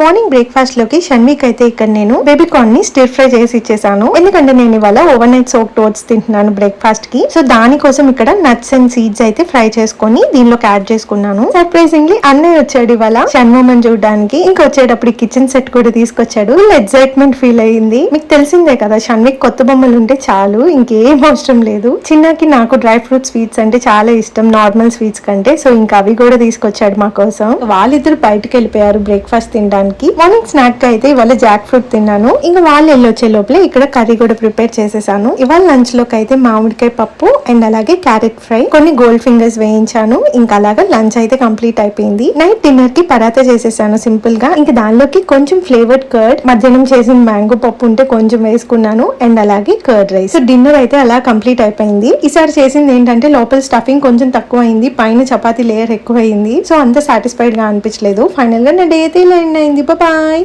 Morning breakfast లోకి షన్విక్ అయితే ఇక్కడ నేను బేబీ కార్న్ ని స్టిర్ ఫ్రై చేసి ఇచ్చేసాను. ఎందుకంటే నేను ఇవాళ ఓవర్ నైట్ సోక్డ్ ఓట్స్ తింటున్నాను బ్రేక్ఫాస్ట్ కి. సో దానికోసం ఇక్కడ నట్స్ అండ్ సీడ్స్ అయితే ఫ్రై చేసుకొని దీనిలోకి యాడ్ చేసుకున్నాను. సర్ప్రైజింగ్లీ అన్నయ్య వచ్చాడు ఇవాళ షణ్మోమన్ చూడడానికి. ఇంకా వచ్చేటప్పుడు కిచెన్ సెట్ కూడా తీసుకొచ్చాడు. ఎక్సైట్మెంట్ ఫీల్ అయ్యింది. మీకు తెలిసిందే కదా, షన్విక్ కొత్త బొమ్మలు ఉంటే చాలు, ఇంకేం అవసరం లేదు. చిన్నకి నాకు డ్రై ఫ్రూట్ స్వీట్స్ అంటే చాలా ఇష్టం నార్మల్ స్వీట్స్ కంటే. సో ఇంకా అవి కూడా తీసుకొచ్చాడు మా కోసం. వాళ్ళిద్దరు బయటకు వెళ్ళిపోయారు బ్రేక్ఫాస్ట్ తినడానికి. మార్నింగ్ స్నాక్ గా అయితే ఇవాళ జాక్ ఫ్రూట్ తిన్నాను. ఇంకా వాళ్ళు వెళ్ళొచ్చే లోపల ఇక్కడ కర్రీ కూడా ప్రిపేర్ చేసేసాను. ఇవాళ లంచ్ లోకి అయితే మామిడికాయ పప్పు అండ్ అలాగే క్యారెట్ ఫ్రై, కొన్ని గోల్డ్ ఫింగర్స్ వేయించాను. ఇంకా అలాగా లంచ్ అయితే కంప్లీట్ అయిపోయింది. నైట్ డిన్నర్ కి పరాతా చేసేసాను సింపుల్ గా. ఇంకా దానిలోకి కొంచెం ఫ్లేవర్డ్ కర్డ్, మధ్యాహ్నం చేసిన మ్యాంగో పప్పు ఉంటే కొంచెం వేసుకున్నాను అండ్ అలాగే కర్డ్ రైస్. సో డిన్నర్ అయితే అలా కంప్లీట్ అయిపోయింది. ఈసారి చేసింది ఏంటంటే లోపల స్టఫింగ్ కొంచెం తక్కువ అయింది, పైన చపాతీ లేయర్ ఎక్కువ అయింది. సో అంత సాటిస్ఫైడ్ గా అనిపించలేదు. ఫైనల్ గా నా డే అయితే ఇలా ఎండ్ అయింది. బాయ్.